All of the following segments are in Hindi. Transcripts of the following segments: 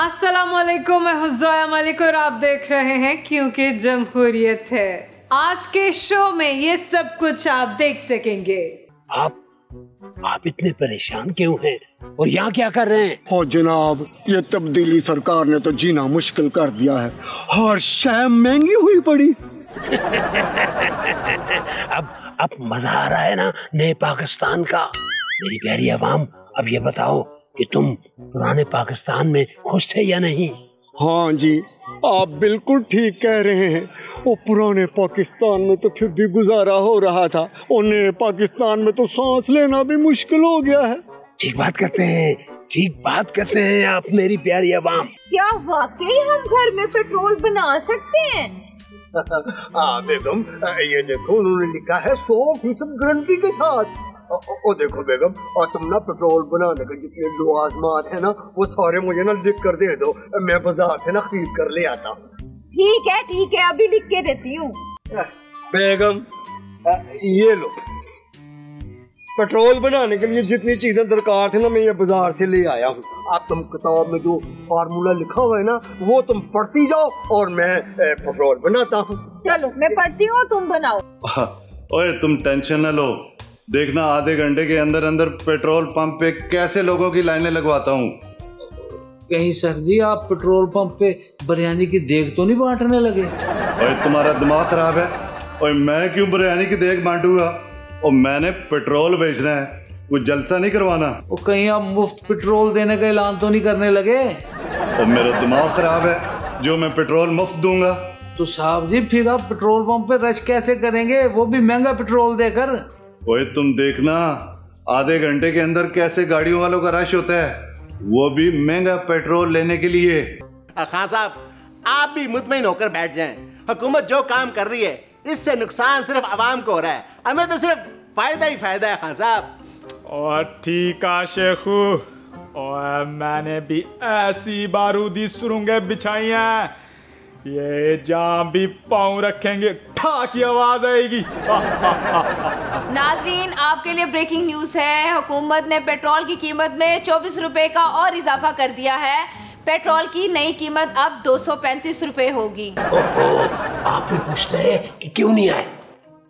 अस्सलामुअलैकुम, मैं हूं ज़ोया मलिक और आप देख रहे हैं क्योंकि जमहूरियत है। आज के शो में ये सब कुछ आप देख सकेंगे। आप इतने परेशान क्यों हैं और यहाँ क्या कर रहे हैं? और जनाब, ये तब्दीली सरकार ने तो जीना मुश्किल कर दिया है। हर शय महंगी हुई पड़ी। अब मजा आ रहा है ना नए पाकिस्तान का। मेरी प्यारी आवाम, अब ये बताओ कि तुम पुराने पाकिस्तान में खुश थे या नहीं? हाँ जी, आप बिल्कुल ठीक कह रहे हैं। वो पुराने पाकिस्तान में तो फिर भी गुजारा हो रहा था, और नए पाकिस्तान में तो सांस लेना भी मुश्किल हो गया है। ठीक बात करते हैं आप मेरी प्यारी आवाम। क्या वाकई हम घर में पेट्रोल बना सकते हैं? हाँ बेगम, ये देखो उन्होंने लिखा है 100% गारंटी के साथ। ओ देखो बेगम, और तुम ना पेट्रोल बनाने के जितने लवाजमात है ना, वो सारे मुझे ना लिख कर दे दो। मैं बाजार से ना खरीद कर ले आता हूँ। ठीक है, अभी लिख के देती हूँ। बेगम, ये लो, पेट्रोल बनाने के लिए जितनी चीजें दरकार थी ना, मैं ये बाजार से ले आया हूँ। आप तुम किताब में जो फार्मूला लिखा हुआ है ना, वो तुम पढ़ती जाओ और मैं पेट्रोल बनाता हूँ। चलो मैं पढ़ती हूँ, तुम बनाओ। ओए तुम टेंशन न लो, देखना आधे घंटे के अंदर अंदर पेट्रोल पंप पे कैसे लोगों की लाइनें लगवाता हूँ। कहीं सर जी आप पेट्रोल पंप पे बिरयानी की देग तो नहीं बांटने लगे? ओए तुम्हारा दिमाग खराब है? ओए मैं क्यों बिरयानी की देग बांटूंगा? और मैंने पेट्रोल बेचना है, कुछ जलसा नहीं करवाना। वो कहीं आप मुफ्त पेट्रोल देने का ऐलान तो नहीं करने लगे? और मेरा दिमाग खराब है जो मैं पेट्रोल मुफ्त दूंगा? तो साहब जी फिर आप पेट्रोल पंप पे रश कैसे करेंगे, वो भी महंगा पेट्रोल देकर? ओए तुम देखना आधे घंटे के अंदर कैसे गाड़ियों वालों का रश होता है, वो भी महंगा पेट्रोल लेने के लिए। खान साहब, आप भी मुतमईन होकर बैठ जाएं। हुकूमत जो काम कर रही है इससे नुकसान सिर्फ आवाम को हो रहा है, हमें तो सिर्फ फायदा ही फायदा है। खान साहब और ठीक है शेखू, और मैंने भी ऐसी बारूदी सुरंगें बिछाई हैं, ये जहाँ भी पाँव रखेंगे ठा की आवाज आएगी। नाजरीन, आपके लिए ब्रेकिंग न्यूज है। हुकूमत ने पेट्रोल की कीमत में 24 रुपए का और इजाफा कर दिया है। पेट्रोल की नई कीमत अब 235 रुपए होगी। आप भी पूछते हैं कि क्यों नहीं आए?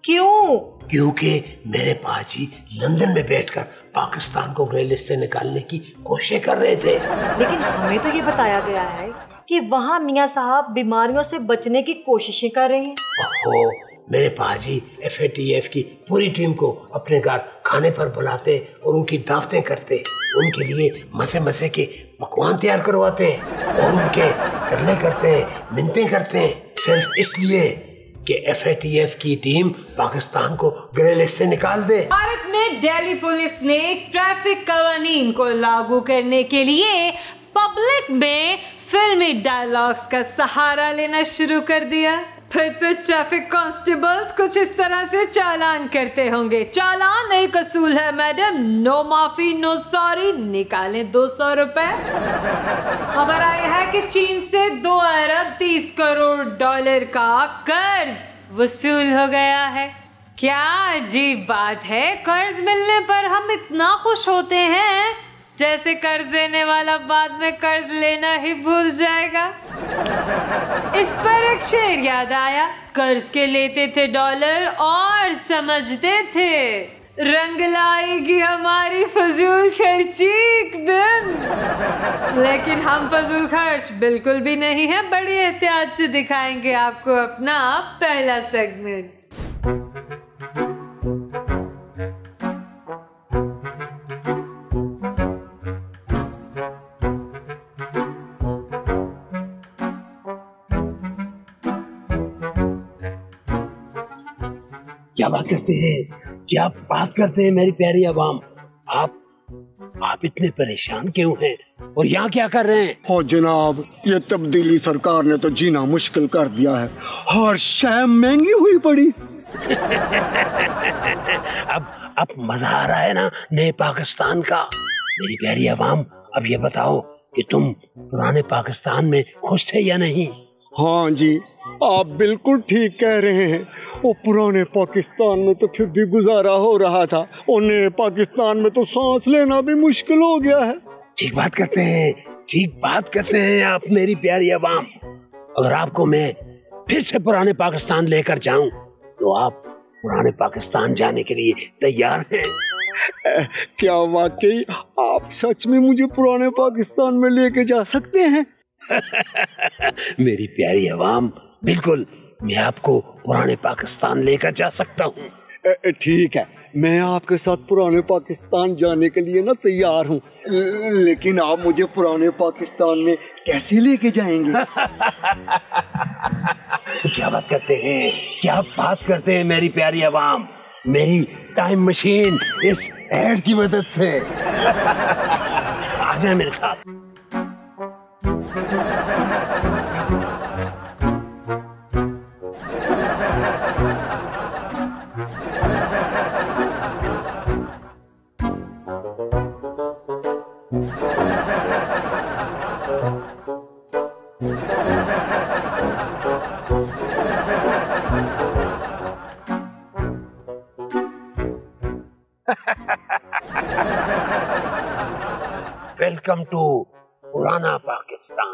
क्यों? क्योंकि मेरे पाजी लंदन में बैठकर पाकिस्तान को ग्रे लिस्ट से निकालने की कोशिश कर रहे थे। लेकिन हमें तो ये बताया गया है कि वहाँ मियाँ साहब बीमारियों से बचने की कोशिशें कर रहे हैं। ओहो, मेरे पाजी FATF की पूरी टीम को अपने घर खाने पर बुलाते और उनकी दावतें करते, उनके लिए मसे के पकवान तैयार करवाते और उनके तरले करते हैं, मिन्नतें करते हैं, सिर्फ इसलिए कि FATF की टीम पाकिस्तान को ग्रे लिस्ट से निकाल दे। भारत में दिल्ली पुलिस ने ट्रैफिक कानून को लागू करने के लिए पब्लिक में फिल्मी डायलॉग्स का सहारा लेना शुरू कर दिया। फिर तो ट्रैफिक कांस्टेबल्स कुछ इस तरह से चालान करते होंगे। चालान नहीं कसूल है मैडम, नो माफी नो सॉरी, निकालें 200 रुपए। खबर आई है कि चीन से 2 अरब 30 करोड़ डॉलर का कर्ज वसूल हो गया है। क्या अजीब बात है, कर्ज मिलने पर हम इतना खुश होते हैं जैसे कर्ज देने वाला बाद में कर्ज लेना ही भूल जाएगा। इस पर एक शेर याद आया, कर्ज के लेते थे डॉलर और समझते थे रंग लाएगी हमारी फजूल खर्ची एक दिन। लेकिन हम फजूल खर्च बिल्कुल भी नहीं है। बड़ी एहतियात से दिखाएंगे आपको अपना पहला सेगमेंट। क्या बात करते हैं मेरी प्यारी आवाम। आप इतने परेशान क्यों हैं और यहाँ क्या कर रहे हैं? और जनाब, ये तब्दीली सरकार ने तो जीना मुश्किल कर दिया है। हर शय महंगी हुई पड़ी। अब मजा आ रहा है ना नए पाकिस्तान का। मेरी प्यारी आवाम, अब ये बताओ कि तुम पुराने पाकिस्तान में खुश थे या नहीं? हाँ जी, आप बिल्कुल ठीक कह रहे हैं। वो पुराने पाकिस्तान में तो फिर भी गुजारा हो रहा था, और नए पाकिस्तान में तो सांस लेना भी मुश्किल हो गया है। ठीक बात करते ठीक बात करते हैं आप मेरी प्यारी अवाम। अगर आपको मैं फिर से पुराने पाकिस्तान लेकर जाऊं तो आप पुराने पाकिस्तान जाने के लिए तैयार हैं? क्या वाकई आप सच में मुझे पुराने पाकिस्तान में लेके जा सकते हैं? मेरी प्यारी अवाम, बिल्कुल मैं आपको पुराने पाकिस्तान लेकर जा सकता हूँ। ठीक है, मैं आपके साथ पुराने पाकिस्तान जाने के लिए ना तैयार हूँ, लेकिन आप मुझे पुराने पाकिस्तान में कैसे लेके जाएंगे? क्या बात करते हैं, क्या बात करते हैं मेरी प्यारी अवाम। मेरी टाइम मशीन इस ऐड की मदद से। आ जाए मेरे साथ। वेलकम टू पुराना पाकिस्तान।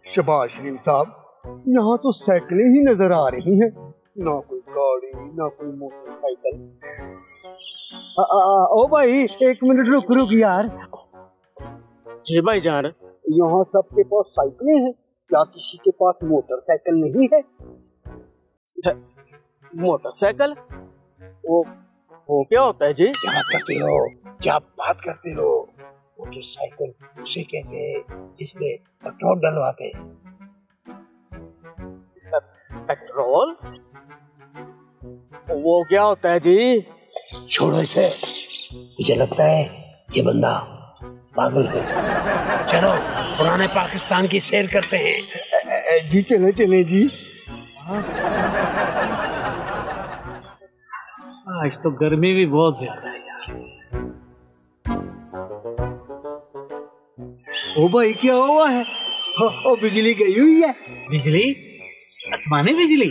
शबाश शरीफ साहब, यहाँ तो साइकिलें ही नजर आ रही हैं, ना कोई गाड़ी ना कोई मोटरसाइकिल। ओ भाई एक मिनट रुक यार। जी भाई जान, यहाँ सबके पास साइकिलें हैं, क्या किसी के पास मोटरसाइकिल नहीं है? मोटरसाइकिल? वो क्या होता है जी? क्या बात करते हो, क्या बात करते हो? मोटरसाइकिल उसे कहते हैं जिसमें पेट्रोल डलवाते हैं। पेट्रोल? वो क्या होता है जी? छोड़ो इसे, मुझे लगता है ये बंदा पागल है। चलो पुराने पाकिस्तान की सैर करते हैं। जी चले चले जी। आज तो गर्मी भी बहुत ज्यादा है यार। ओ भाई क्या हुआ है? ओ बिजली गई हुई है। बिजली? आसमानी बिजली?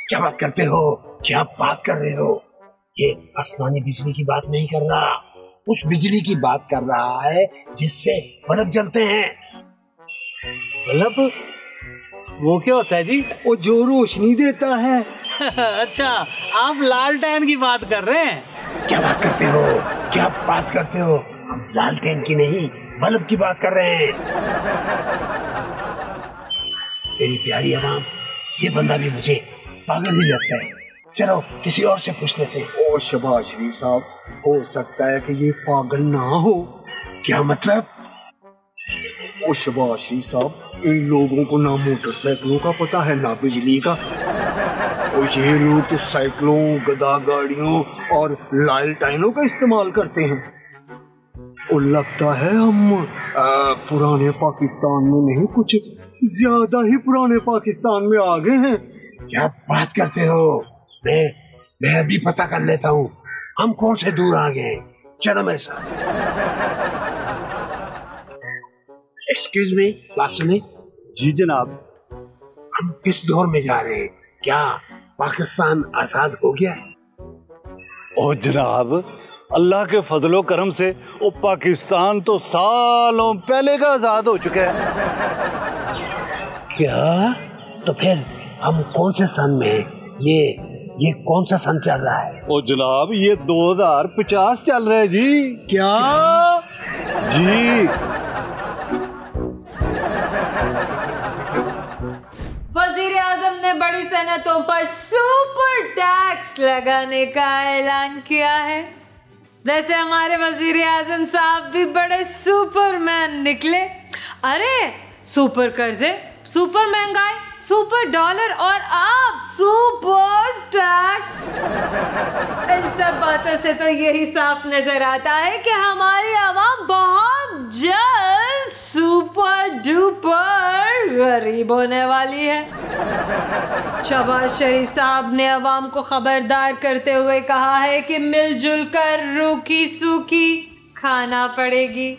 क्या बात करते हो, क्या बात कर रहे हो? ये आसमानी बिजली की बात नहीं कर रहा, उस बिजली की बात कर रहा है जिससे बल्ब जलते हैं। बल्ब? वो क्या होता है जी? वो जो रोशनी देता है। अच्छा, आप लालटेन की बात कर रहे हैं? क्या बात करते हो, क्या बात करते हो? हम लालटेन की नहीं, बल्ब की बात कर रहे हैं। मेरी प्यारी अवाम, ये बंदा भी मुझे पागल ही लगता है। चलो किसी और से पूछ लेते हैं। ओ शबाश शरीफ साहब, हो सकता है कि ये पागल ना हो। क्या मतलब? ओ शबाश शरीफ साहब, इन लोगों को ना मोटरसाइकिलों का पता है ना बिजली का। और ये लोग तो साइकिलों, गधा गाड़ियों और लालटेनों का इस्तेमाल करते हैं। और लगता है हम पुराने पाकिस्तान में नहीं, कुछ ज्यादा ही पुराने पाकिस्तान में आ गए हैं। क्या बात करते हो? मैं अभी पता कर लेता हूँ हम कौन से दूर आ गए। चलो मेरे साथ। एक्सक्यूज मी, बात सुने। जी जनाब। हम किस दौर में जा रहे हैं? क्या पाकिस्तान आजाद हो गया है? ओ जनाब, अल्लाह के फजलो करम से वो पाकिस्तान तो सालों पहले का आजाद हो चुका है। क्या? तो फिर हम कौन से सन में हैं? ये कौन सा सन चल रहा है? ओ जनाब, ये 2050 चल रहा है जी। क्या? जी। वजीर आजम ने बड़ी सनतों पर सुपर टैक्स लगाने का ऐलान किया है। वैसे हमारे वजीर आजम साहब भी बड़े सुपरमैन निकले। अरे सुपर कर्जे, सुपर महंगाई, सुपर डॉलर और आप सुपर टैक्स। इन सब बातों से तो यही साफ नजर आता है कि हमारी आवाम बहुत जल्द सुपर डुपर गरीब होने वाली है। शहबाज शरीफ साहब ने आवाम को खबरदार करते हुए कहा है कि मिलजुल कर रूखी सूखी खाना पड़ेगी।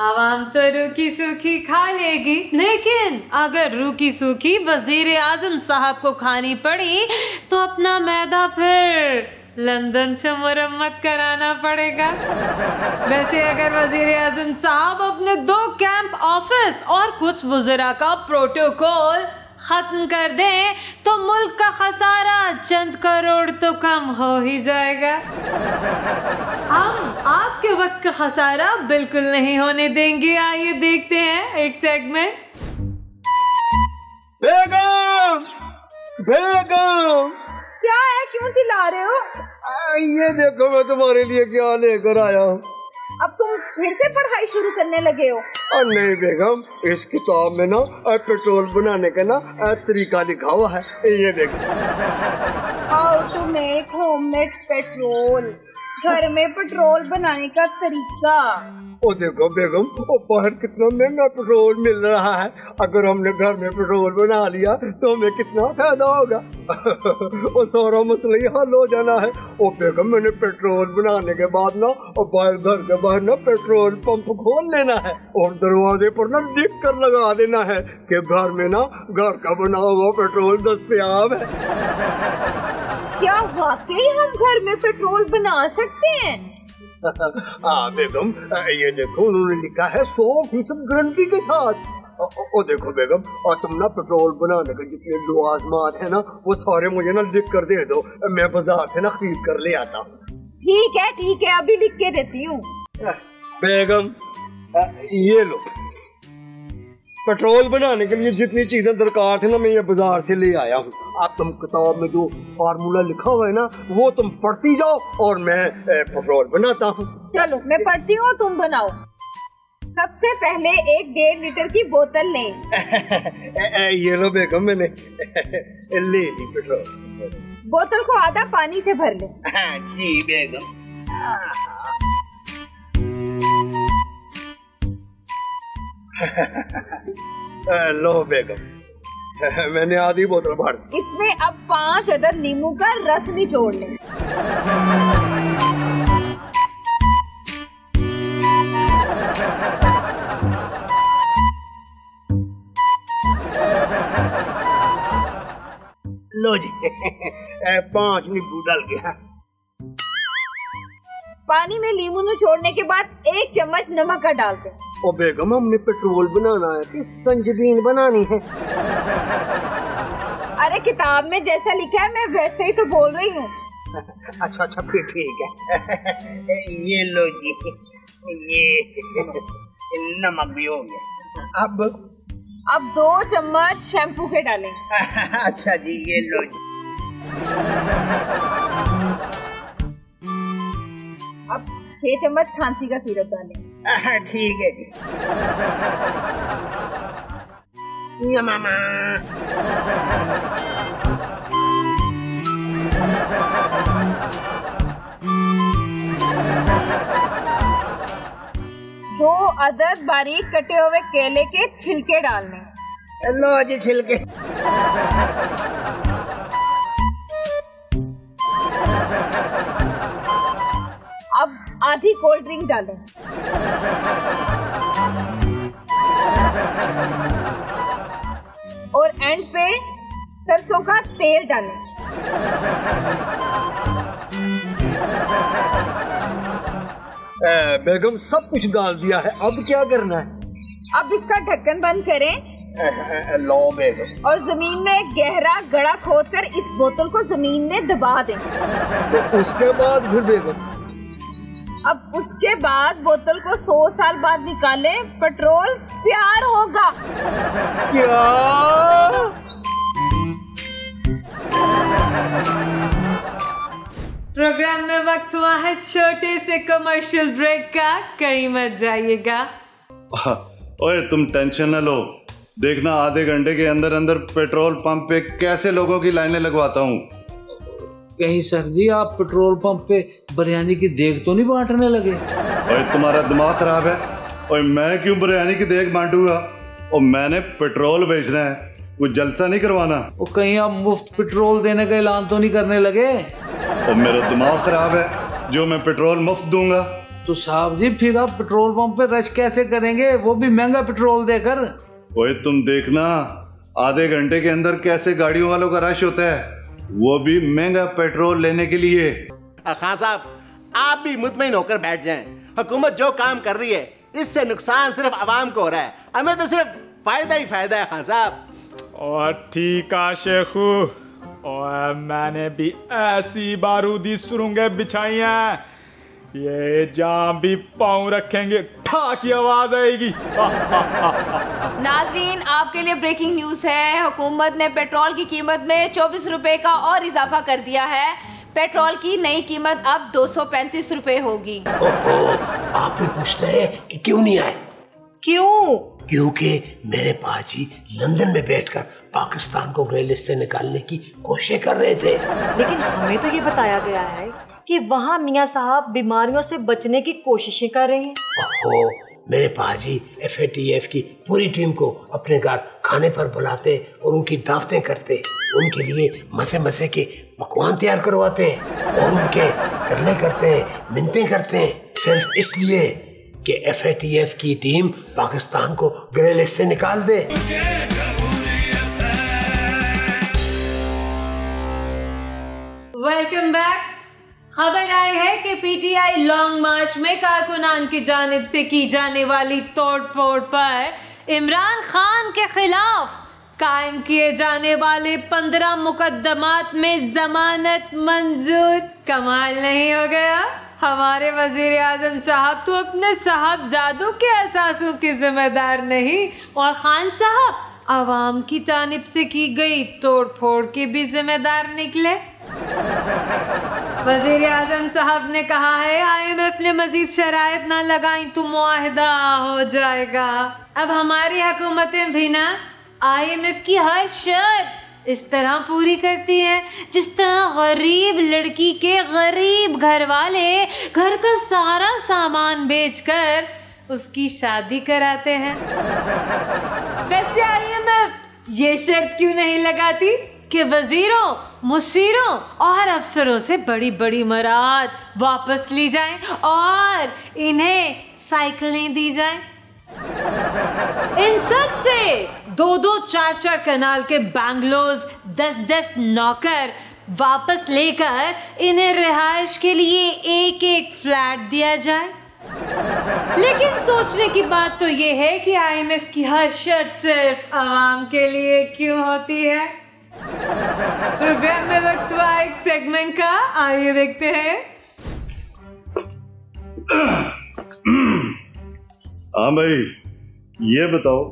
आवाम तो रूखी सूखी खा लेगी, लेकिन अगर रूखी सूखी वजीर आजम साहब को खानी पड़ी तो अपना मैदा फिर लंदन से मुरम्मत कराना पड़ेगा। वैसे अगर वजीर आजम साहब अपने 2 कैंप ऑफिस और कुछ वज़रा का प्रोटोकॉल खत्म कर दें तो मुल्क का खसारा चंद करोड़ तो कम हो ही जाएगा। हम आपके वक्त का खसारा बिल्कुल नहीं होने देंगे। आइए देखते हैं एक सेगमेंट। बेगम, बेगम, क्या है, क्यों चिल्ला रहे हो? ये देखो मैं तुम्हारे लिए क्या लेकर आया हूँ। अब तुम फिर से पढ़ाई शुरू करने लगे हो? नहीं बेगम, इस किताब में ना पेट्रोल बनाने का ना तरीका लिखा हुआ है, ये देखो। How to make homemade petrol, घर में पेट्रोल बनाने का तरीका। ओ देखो बेगम, ओ बाहर कितना महंगा पेट्रोल मिल रहा है। अगर हमने घर में पेट्रोल बना लिया तो हमें कितना फायदा होगा। और सारा मसला ही हल हो जाना है। ओ बेगम, मैंने पेट्रोल बनाने के बाद ना और बाहर घर के बाहर ना पेट्रोल पंप खोल लेना है और दरवाजे पर ना लिख कर लगा देना है कि घर में ना घर का बना हुआ पेट्रोल दस्तयाब है। क्या वाकई हम घर में पेट्रोल बना सकते हैं? हाँ बेगम, ये देखो उन्होंने लिखा है 100% गारंटी के साथ। ओ देखो बेगम, और तुम ना पेट्रोल बनाने के जितने लवाजमात है ना वो सारे मुझे ना लिख कर दे दो, मैं बाजार से ना खरीद कर ले आता हूँ। ठीक है, अभी लिख के देती हूँ। बेगम, ये लो, पेट्रोल बनाने के लिए जितनी चीजें दरकार थी ना मैं ये बाजार से ले आया हूँ। आप तुम किताब में जो फार्मूला लिखा हुआ है ना वो तुम पढ़ती जाओ और मैं पेट्रोल बनाता हूँ। चलो मैं पढ़ती हूँ, तुम बनाओ। सबसे पहले एक 1.5 लीटर की बोतल लें। ये लो बेगम, मैंने ले ली पेट्रोल। बोतल को आधा पानी से भर लें। जी बेगम। लो बेगम, मैंने आधी बोतल भर दी। इसमें अब 5 अदद नींबू का रस निचोड़ लें। लो जी 5 नींबू डाल गया। पानी में नींबू निचोड़ने के बाद 1 चम्मच नमक का डाल दें। ओ बेगम, हमने पेट्रोल बनाना है कि स्पंजबीन बनानी है? अरे किताब में जैसा लिखा है मैं वैसे ही तो बोल रही हूँ। अच्छा फिर ठीक है। ये लो जी, ये नमक भी हो गया। अब 2 चम्मच शैम्पू के डालें। अच्छा जी, ये लो जी। अब 6 चम्मच खांसी का सिरप डालें। ठीक है जी। या मामा। दो अदद बारीक कटे हुए केले के छिलके डालने। लो जी छिलके। अब आधी कोल्ड ड्रिंक डालें। और एंड पे सरसों का तेल डालें। बेगम, सब कुछ डाल दिया है, अब क्या करना है? अब इसका ढक्कन बंद करें। लो बेगम। और जमीन में गहरा गड्ढा खोदकर इस बोतल को जमीन में दबा दें। तो उसके बाद फिर बेगम? अब उसके बाद बोतल को 100 साल बाद निकालें, पेट्रोल तैयार होगा। क्या? प्रोग्राम में वक्त हुआ है छोटे से कमर्शियल ब्रेक का, कहीं मत जाइएगा। ओए तुम टेंशन न लो, देखना आधे घंटे के अंदर अंदर पेट्रोल पंप पे कैसे लोगों की लाइनें लगवाता हूँ। कहीं सर जी आप पेट्रोल पंप पे बिरयानी की देग तो नहीं बांटने लगे? ओए तुम्हारा दिमाग खराब है? ओए मैं क्यों बिरयानी की देग बांटूंगा? और मैंने पेट्रोल बेचना है, कुछ जलसा नहीं करवाना। वो कहीं आप मुफ्त पेट्रोल देने का ऐलान तो नहीं करने लगे? और मेरा दिमाग खराब है, जो मैं पेट्रोल मुफ्त दूंगा तो साहब जी फिर आप पेट्रोल पंप पे रश कैसे करेंगे, वो भी महंगा पेट्रोल देकर? ओए तुम देखना आधे घंटे के अंदर कैसे गाड़ियों वालों का रश होता है, वो भी महंगा पेट्रोल लेने के लिए। खान साहब आप भी मुतमईन होकर बैठ जाएं। हुकूमत जो काम कर रही है इससे नुकसान सिर्फ आवाम को हो रहा है, हमें तो सिर्फ फायदा ही फायदा है खान साहब। और ठीक है शेखू, और मैंने भी ऐसी बारूदी सुरंगें बिछाई हैं, ये जहाँ भी पाँव रखेंगे ठा की आवाज आएगी। नाजरीन आपके लिए ब्रेकिंग न्यूज है, हुकूमत ने पेट्रोल की कीमत में 24 रुपए का और इजाफा कर दिया है। पेट्रोल की नई कीमत अब 235 रुपए होगी। आप भी पूछ रहे हैं कि क्यों नहीं आए? क्यों? क्योंकि मेरे पाजी लंदन में बैठकर पाकिस्तान को ग्रे लिस्ट से निकालने की कोशिश कर रहे थे। लेकिन हमें तो ये बताया गया है कि वहाँ मियाँ साहब बीमारियों से बचने की कोशिशें कर रहे हैं। ओहो, मेरे पाजी FATF की पूरी टीम को अपने घर खाने पर बुलाते और उनकी दावतें करते, उनके लिए मसे मसे के पकवान तैयार करवाते हैं और उनके तरले करते हैं, मिन्नतें करते हैं, सिर्फ इसलिए कि FATF की टीम पाकिस्तान को ग्रे लिस्ट से निकाल दे। Welcome back. खबर आई है कि PTI लॉन्ग मार्च में कारकुनान की जानिब से की जाने वाली तोड़ फोड़ पर इमरान खान के खिलाफ कायम किए जाने वाले 15 मुकदमात में जमानत मंजूर। कमाल नहीं हो गया? हमारे वजीर आजम साहब तो अपने साहबजादों के एहसासों के जिम्मेदार नहीं, और खान साहब आवाम की जानिब से की गई तोड़ फोड़ के भी जिम्मेदार निकले। वजीर आजम साहब ने कहा है IMF ने मजीद शराइत ना लगाई तो मुआहदा हो जाएगा। अब हमारी हुकूमतें भी ना IMF की हर शर्त इस तरह पूरी करती है जिस तरह गरीब लड़की के गरीब घर वाले घर का सारा सामान बेचकर उसकी शादी कराते हैं। वैसे IMF ये शर्त क्यों नहीं लगाती कि वजीरों, मुशीरों और अफसरों से बड़ी बड़ी मराद वापस ली जाएं और इन्हें साइकिलें दी जाएं? इन सब से 2-2, 4-4 कनाल के बैंगलोज 10-10 नौकर वापस लेकर इन्हें रिहाइश के लिए एक-एक फ्लैट दिया जाए। लेकिन सोचने की बात तो ये है कि IMF की हर शर्त सिर्फ आवाम के लिए क्यों होती है। प्रोग्राम में वक्त हुआ एक सेगमेंट का, आइए देखते हैं। हाँ भाई ये बताओ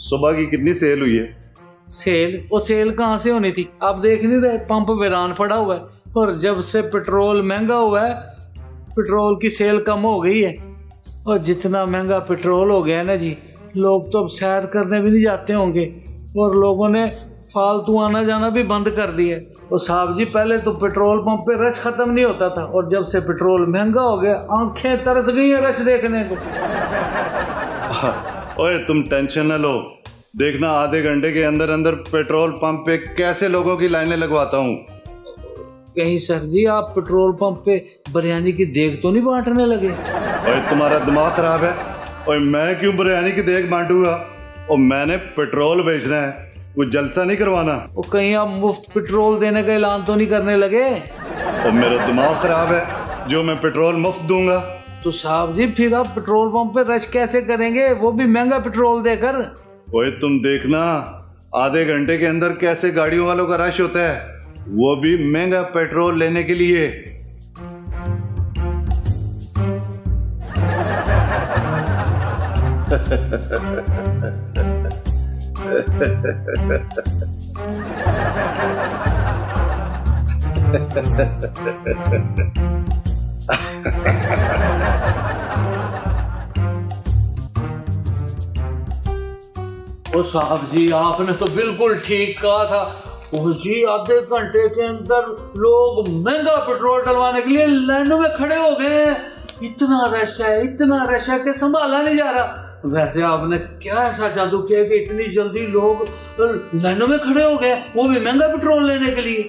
सुबह की कितनी सेल हुई है? सेल? वो सेल कहाँ से होनी थी? आप देख नहीं रहे पंप वीरान पड़ा हुआ है, और जब से पेट्रोल महंगा हुआ है पेट्रोल की सेल कम हो गई है। और जितना महंगा पेट्रोल हो गया है ना जी, लोग तो अब सैर करने भी नहीं जाते होंगे, और लोगों ने फालतू आना जाना भी बंद कर दिया। और साहब जी पहले तो पेट्रोल पंप पे रश खत्म नहीं होता था, और जब से पेट्रोल महंगा हो गया आंखें तरस गई हैं रश देखने को। ओए तुम टेंशन न लो, देखना आधे घंटे के अंदर अंदर पेट्रोल पंप पे कैसे लोगों की लाइनें लगवाता हूँ। कहीं सर जी आप पेट्रोल पंप पे बिरयानी की देग तो नहीं बांटने लगे? ओए तुम्हारा दिमाग खराब है? ओए मैं क्यों बिरयानी की देग बांटूंगा? और मैंने पेट्रोल बेचना है, कुछ जलसा नहीं करवाना। वो कहीं आप मुफ्त पेट्रोल देने का ऐलान तो नहीं करने लगे? और मेरा दिमाग खराब है जो मैं पेट्रोल मुफ्त दूंगा? तो साहब जी फिर आप पेट्रोल पंप पे रश कैसे करेंगे, वो भी महंगा पेट्रोल देकर? ओए तुम देखना आधे घंटे के अंदर कैसे गाड़ियों वालों का रश होता है, वो भी महंगा पेट्रोल लेने के लिए। ओ साहब जी आपने तो बिल्कुल ठीक कहा था। ओ जी आधे घंटे के अंदर लोग महंगा पेट्रोल डलवाने के लिए लाइनों में खड़े हो गए हैं। इतना रश है कि संभाला नहीं जा रहा। वैसे आपने क्या ऐसा जादू किया कि इतनी जल्दी लोग लाइनों में खड़े हो गए, वो भी महंगा पेट्रोल लेने के लिए?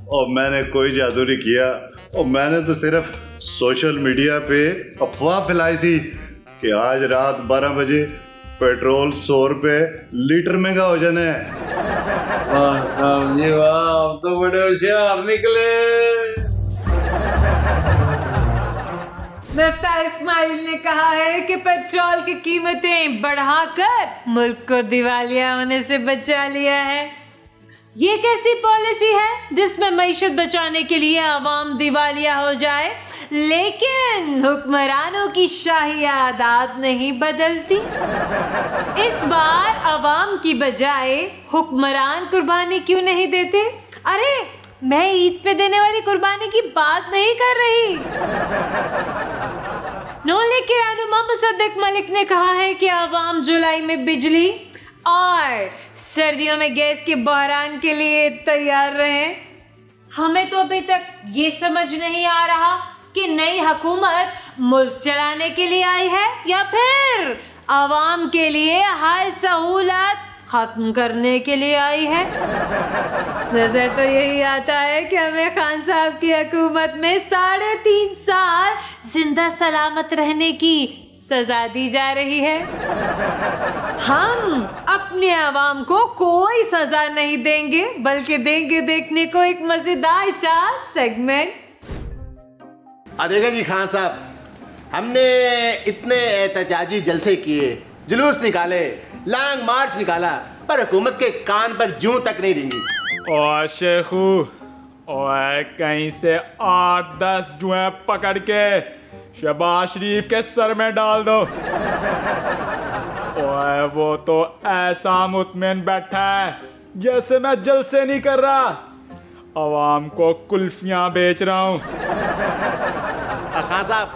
और मैंने कोई जादू नहीं किया, और मैंने तो सिर्फ सोशल मीडिया पे अफवाह फैलाई थी कि आज रात 12 बजे पेट्रोल 100 रुपए लीटर महंगा हो जाना है। वाह साहब जी वाह, अब तो बड़े होशियार निकले। मुफ्ता इस्माइल ने कहा है कि पेट्रोल की कीमतें बढ़ाकर मुल्क को दिवालिया होने से बचा लिया है। ये कैसी पॉलिसी है जिसमें मईशत बचाने के लिए आवाम दिवालिया हो जाए, लेकिन हुक्मरानों की शाही आदत नहीं बदलती। इस बार आवाम की बजाय हुक्मरान कुर्बानी क्यों नहीं देते? अरे मैं ईद पे देने वाली कुर्बानी की बात नहीं कर रही। नोले के रहनुमा मुसद्दिक मलिक ने कहा है कि आवाम जुलाई में बिजली और सर्दियों में गैस के बहरान के लिए तैयार रहे। हमें तो अभी तक ये समझ नहीं आ रहा कि नई हुकूमत मुल्क चलाने के लिए आई है या फिर आवाम के लिए हर सहूलत खत्म करने के लिए आई है। नजर तो यही आता है कि हमें खान साहब की हुकूमत में 3.5 साल जिंदा सलामत रहने की सजा दी जा रही है। हम अपने आवाम को कोई सजा नहीं देंगे, बल्कि देंगे देखने को एक मजेदार सा सेगमेंट। देखिए जी खान साहब, हमने इतने एहतजाजी जलसे किए, जुलूस निकाले, लॉन्ग मार्च निकाला, पर हुकूमत के कान पर जूं तक नहीं रेंगी। ओ शेखू, ओए कहीं से 8-10 जुएं पकड़ के शहबाज शरीफ के सर में डाल दो। ओए वो तो ऐसा मुतमिन बैठा है जैसे मैं जलसे नहीं कर रहा, आवाम को कुल्फियां बेच रहा हूँ। खान साहब,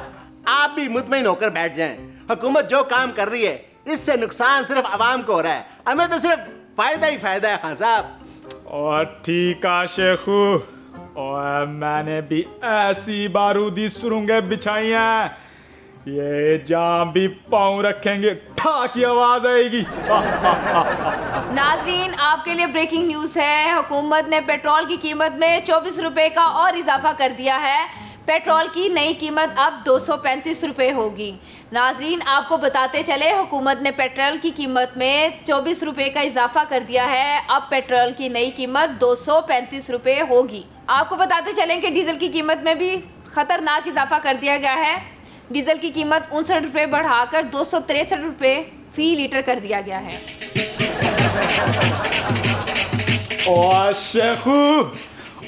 आप भी मुतमिन होकर बैठ जाएं। हुकूमत जो काम कर रही है इससे नुकसान सिर्फ आवाम को हो रहा है, हमें तो सिर्फ फायदा ही फायदा है खान साहब। और ठीक है शेखू, और मैंने भी ऐसी बारूदी सुरंगें बिछाई हैं, ये जहाँ भी पाँव रखेंगे ठा की आवाज आएगी। नाजरीन, आपके लिए ब्रेकिंग न्यूज़ है। हुकूमत ने पेट्रोल की कीमत में 24 रुपए का और इजाफा कर दिया है। पेट्रोल की नई कीमत अब 235 रुपए होगी। नाजरीन, आपको बताते चले, हुकूमत ने पेट्रोल की कीमत में 24 रुपए का इजाफा कर दिया है। अब पेट्रोल की नई कीमत 235 रुपए होगी। आपको बताते चलें कि डीजल की कीमत में भी खतरनाक इजाफा कर दिया गया है। डीजल की कीमत 59 रुपए बढ़ाकर 263 रुपए फी लीटर कर दिया गया है। ओए शेखू,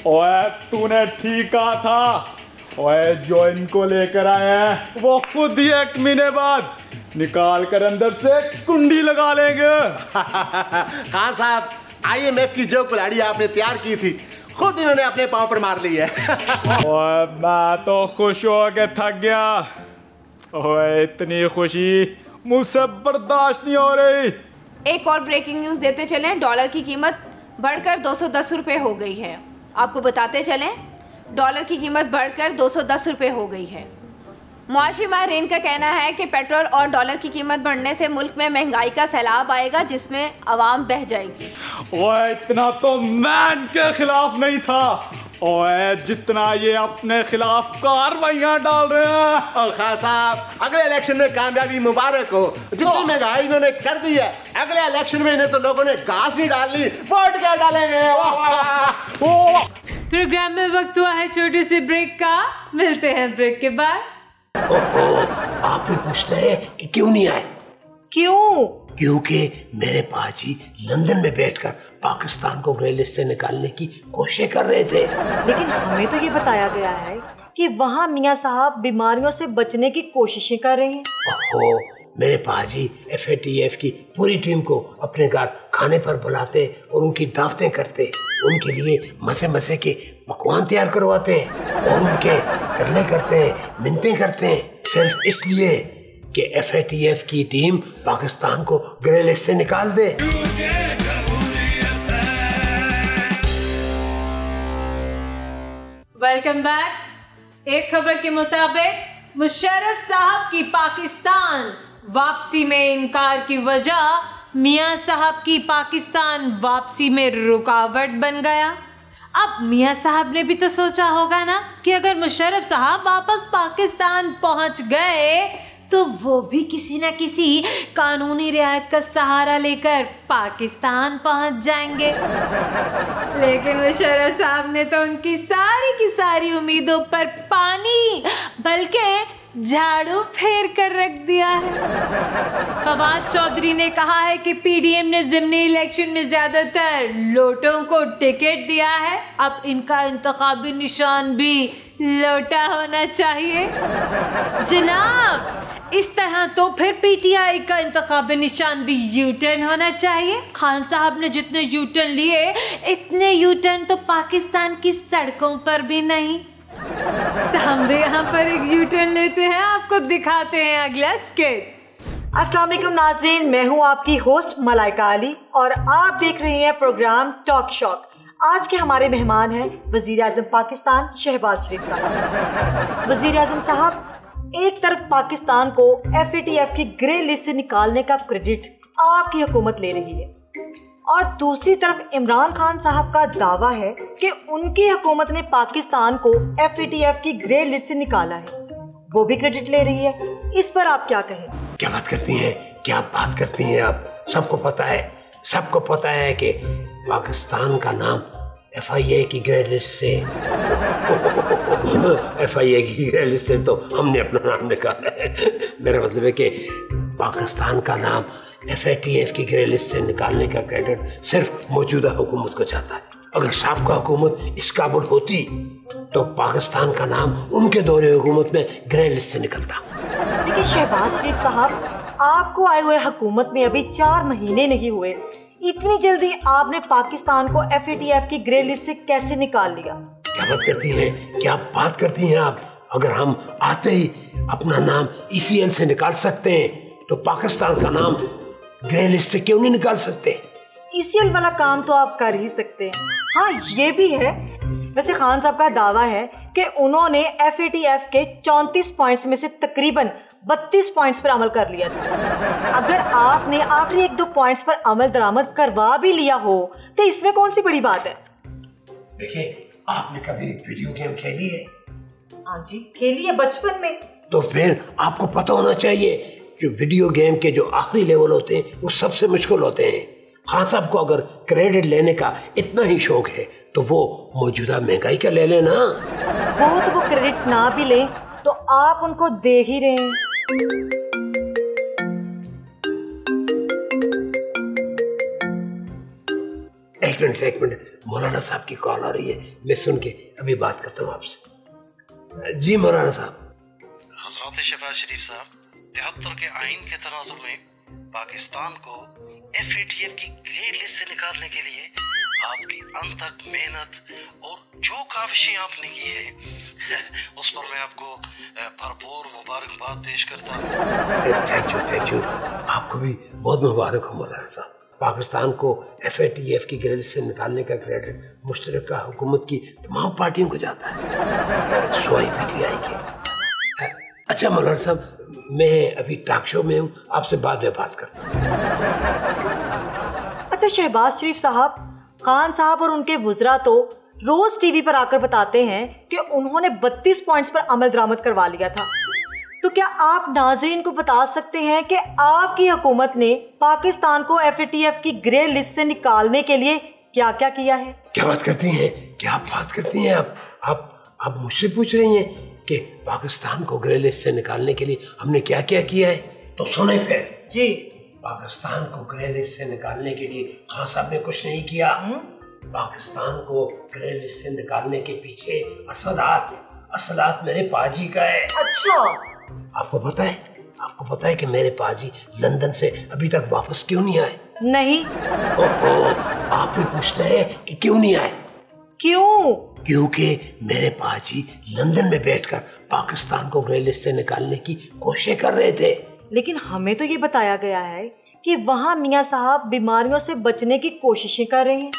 ओए तूने ठीक कहा था। ओए जो इनको लेकर आए हैं वो खुद ही 1 महीने बाद निकाल कर अंदर से कुंडी लगा लेंगे। खान साहब, IMF की जो कुल्हाड़ी आपने तैयार की थी खुद इन्होंने अपने पांव पर मार ली है। ओए मैं तो खुश हो के थक गया। ओए इतनी खुशी मुझसे बर्दाश्त नहीं हो रही। एक और ब्रेकिंग न्यूज़ देते चलें, डॉलर की कीमत बढ़कर 210 रुपए हो गई है। आपको बताते चलें, डॉलर की कीमत बढ़कर 210 रुपए हो गई है। मुआशी माहिरीन का कहना है कि पेट्रोल और डॉलर की कीमत बढ़ने से मुल्क में महंगाई का सैलाब आएगा, जिसमें आवाम बह जाएगी। ओए इतना तो मैं इनके खिलाफ नहीं था, ओए जितना ये अपने खिलाफ कार्रवाइयां डाल रहे हैं। और खान साहब, अगले इलेक्शन में कामयाबी मुबारक हो। जितनी महंगाई इन्होंने कर दी है, अगले इलेक्शन में इन्हें तो लोगों ने घास ही डाल ली, वोट क्या डालेंगे। प्रोग्राम में वक्त हुआ है छोटे से ब्रेक का, मिलते हैं ब्रेक के बाद। आप भी पूछते हैं कि क्यों नहीं आए? क्यों? क्योंकि मेरे पाजी लंदन में बैठकर पाकिस्तान को ग्रे लिस्ट से निकालने की कोशिश कर रहे थे। लेकिन हमें तो ये बताया गया है कि वहाँ मियाँ साहब बीमारियों से बचने की कोशिशें कर रहे हैं। ओहो, मेरे पाजी FATF की पूरी टीम को अपने घर खाने पर बुलाते और उनकी दावतें करते, उनके लिए मसे मसे के पकवान तैयार करवाते हैं और उनके तरले करते हैं, मिन्नतें करते हैं, सिर्फ इसलिए कि FATF की टीम पाकिस्तान को ग्रे लिस्ट से निकाल दे। Welcome back. एक खबर के मुताबिक मुशर्रफ साहब की पाकिस्तान वापसी में इनकार की वजह मियां साहब की पाकिस्तान वापसी में रुकावट बन गया। अब मियाँ साहब ने भी तो सोचा होगा ना कि अगर मुशर्रफ साहब वापस पाकिस्तान पहुंच गए तो वो भी किसी न किसी कानूनी रियायत का सहारा लेकर पाकिस्तान पहुंच जाएंगे। लेकिन मुशर्रफ साहब ने तो उनकी की सारी उम्मीदों पर पानी बल्कि झाड़ू फेर कर रख दिया है। फवाद चौधरी ने कहा है कि पीडीएम ने ज़िमनी इलेक्शन में ज्यादातर लोटों को टिकट दिया है, अब इनका इंतखाबी निशान भी लोटा होना चाहिए। जनाब, इस तरह तो फिर पीटीआई का इंतखाबी निशान भी यू टर्न होना चाहिए। खान साहब ने जितने यू टर्न लिए इतने यू टर्न तो पाकिस्तान की सड़कों पर भी नहीं। तो हम भी यहाँ पर एक यू टर्न लेते हैं, आपको दिखाते हैं अगला स्किट। अस्सलाम वालेकुम नाज़रीन, मैं हूँ आपकी होस्ट मलाइका अली और आप देख रहे हैं प्रोग्राम टॉक शॉक। आज के हमारे मेहमान हैं वजीर आज़म पाकिस्तान शहबाज शरीफ साहब। वजीर आज़म साहब, एक तरफ पाकिस्तान को FATF की ग्रे लिस्ट से निकालने का क्रेडिट आपकी हुकूमत ले रही है और दूसरी तरफ इमरान खान साहब का दावा है कि उनकी हुकूमत ने पाकिस्तान को FATF की ग्रे लिस्ट से निकाला है, वो भी क्रेडिट ले रही है। इस पर आप क्या कहें? क्या बात करती हैं, क्या बात करती हैं आप? सबको पता है कि पाकिस्तान का नाम FIA की ग्रे लिस्ट से FIA की ग्रे लिस्ट से तो हमने अपना नाम निकाला है। मेरा मतलब है कि पाकिस्तान का नाम FATF की ग्रे लिस्ट से निकालने का क्रेडिट सिर्फ मौजूदा हुकूमत को जाता है। अगर साबिका हुकूमत इस काबिल होती तो पाकिस्तान का नाम उनके दौरे हुकूमत में ग्रे लिस्ट से निकलता। देखिए शहबाज शरीफ साहब, आपको आए हुए हुकूमत में अभी 4 महीने नहीं हुए, इतनी जल्दी आपने पाकिस्तान को FATF की ग्रे लिस्ट से कैसे निकाल लिया? क्या बात करती हैं आप? अगर हम आते ही अपना नाम ECL से निकाल सकते हैं तो पाकिस्तान का नाम ग्रे लिस्ट से क्यों नहीं निकाल सकते? ECL वाला काम तो आप कर ही सकते हैं। हाँ, ये भी है। वैसे खान साहब का दावा है कि उन्होंने FATF के 34 पॉइंट्स में से तकरीबन 32 पॉइंट्स पर अमल कर लिया था। अगर आपने आखिरी 1-2 पॉइंट्स पर अमल दरामद करवा भी लिया हो तो इसमें कौन सी बड़ी बात है? देखिए, आपने कभी वीडियो गेम खेली है? हाँ जी, खेली है बचपन में। तो फिर आपको पता होना चाहिए कि वीडियो गेम के जो आखिरी लेवल होते हैं वो सबसे मुश्किल होते हैं। खान साहब को अगर क्रेडिट लेने का इतना ही शौक है तो वो मौजूदा महंगाई का ले लेना। वो क्रेडिट ना भी ले तो आप उनको दे ही रहे हैं। एक मिनट, मौलाना साहब की कॉल आ रही है, मैं सुन के अभी बात करता हूँ आपसे। जी मौलाना साहब। हज़रत शहबाज शरीफ साहब, 73 के आइन के तनाजुर में पाकिस्तान को FATF की ग्रे लिस्ट से निकालने के लिए आपकी अनथक मेहनत और जो काविशें आपने की है उस पर मैं आपको भरपूर मुबारकबाद पेश करता हूँ। Thank you. आपको भी बहुत मुबारक हो मौलाना साहब। पाकिस्तान को FATF की ग्रे लिस्ट से निकालने का क्रेडिट मुश्तरका हुकूमत की तमाम पार्टियों को जाता है, सोई PTI की। अच्छा मौलाना साहब, मैं अभी टॉक शो में हूँ, आपसे बाद में बात करता हूँ। अच्छा शहबाज शरीफ साहब, खान साहब और उनके वुज़रा तो रोज टीवी पर आकर बताते हैं कि उन्होंने 32 पॉइंट्स पर अमल दरामद करवा लिया था। तो क्या आप नाज़रीन को बता सकते हैं कि आपकी हुकूमत ने पाकिस्तान को FATF की ग्रे लिस्ट से निकालने के लिए क्या क्या किया है? क्या बात करती हैं आप मुझसे पूछ रही हैं कि पाकिस्तान को ग्रे लिस्ट से निकालने के लिए हमने क्या क्या किया है? तो सुने फिर जी। पाकिस्तान को ग्रे लिस्ट से निकालने के लिए खान साहब ने कुछ नहीं किया। पाकिस्तान को ग्रे लिस्ट से निकालने के पीछे असलात मेरे पाजी का है। अच्छा, आपको पता है कि मेरे पाजी लंदन से अभी तक वापस क्यों नहीं आए? नहीं। आप भी पूछते हैं कि क्यों नहीं आए? क्यों? क्योंकि मेरे पाजी लंदन में बैठकर पाकिस्तान को ग्रे लिस्ट से निकालने की कोशिश कर रहे थे। लेकिन हमें तो ये बताया गया है कि वहाँ मियाँ साहब बीमारियों से बचने की कोशिशें कर रहे हैं।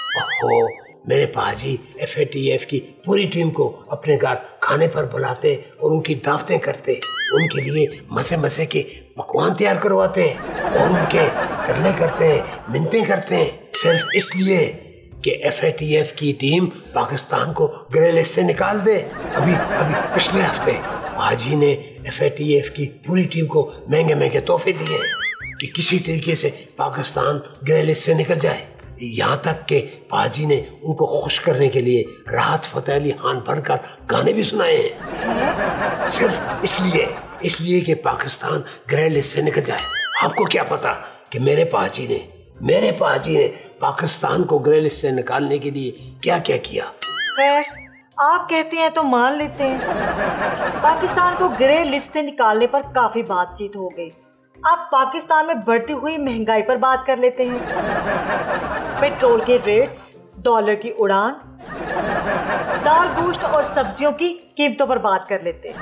मेरे पाजी FATF की पूरी टीम को अपने घर खाने पर बुलाते और उनकी दावतें करते, उनके लिए मसे के पकवान तैयार करवाते हैं और उनके तरले करते हैं, मिन्नतें करते हैं, सिर्फ इसलिए कि FATF की टीम पाकिस्तान को ग्रे लिस्ट से निकाल दे। अभी पिछले हफ्ते पाजी ने FATF की पूरी टीम को महंगे महंगे तोहफे दिए कि किसी तरीके से पाकिस्तान ग्रे लिस्ट से निकल जाए। यहाँ तक कि पाजी ने उनको खुश करने के लिए राहत फतेह अली खान बनकर गाने भी सुनाए हैं, सिर्फ इसलिए कि पाकिस्तान ग्रे लिस्ट से निकल जाए। आपको क्या पता कि मेरे पाजी ने पाकिस्तान को ग्रे लिस्ट से निकालने के लिए क्या क्या किया। खैर, आप कहते हैं तो मान लेते हैं। पाकिस्तान को ग्रे लिस्ट से निकालने पर काफी बातचीत हो गई। अब पाकिस्तान में बढ़ती हुई महंगाई पर बात कर लेते हैं। पेट्रोल के रेट्स, डॉलर की उड़ान, दाल, गोश्त और सब्जियों की कीमतों पर बात कर लेते हैं।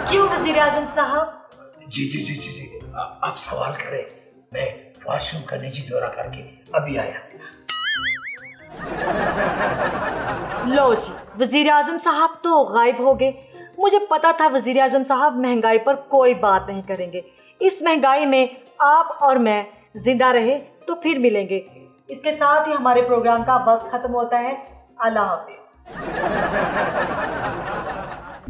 क्यों वजीर आजम साहब? जी आप सवाल करें, मैं वॉशरूम का निजी दौरा करके अभी आया। लो जी, वजीर आजम साहब तो गायब हो गए। मुझे पता था वजीर आजम साहब महंगाई पर कोई बात नहीं करेंगे। इस महंगाई में आप और मैं जिंदा रहे तो फिर मिलेंगे। इसके साथ ही हमारे प्रोग्राम का वक्त खत्म होता है। अल्लाह हाफिज।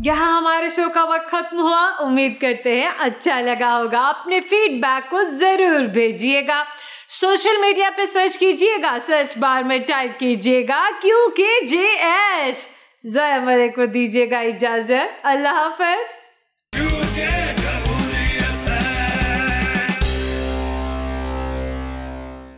यहाँ हमारे शो का वक्त खत्म हुआ। उम्मीद करते हैं अच्छा लगा होगा। अपने फीडबैक को जरूर भेजिएगा। सोशल मीडिया पे सर्च कीजिएगा, सर्च बार में टाइप कीजिएगा QKJH। ज़ोया मलिक को दीजिएगा इजाजत। अल्लाह हाफिज।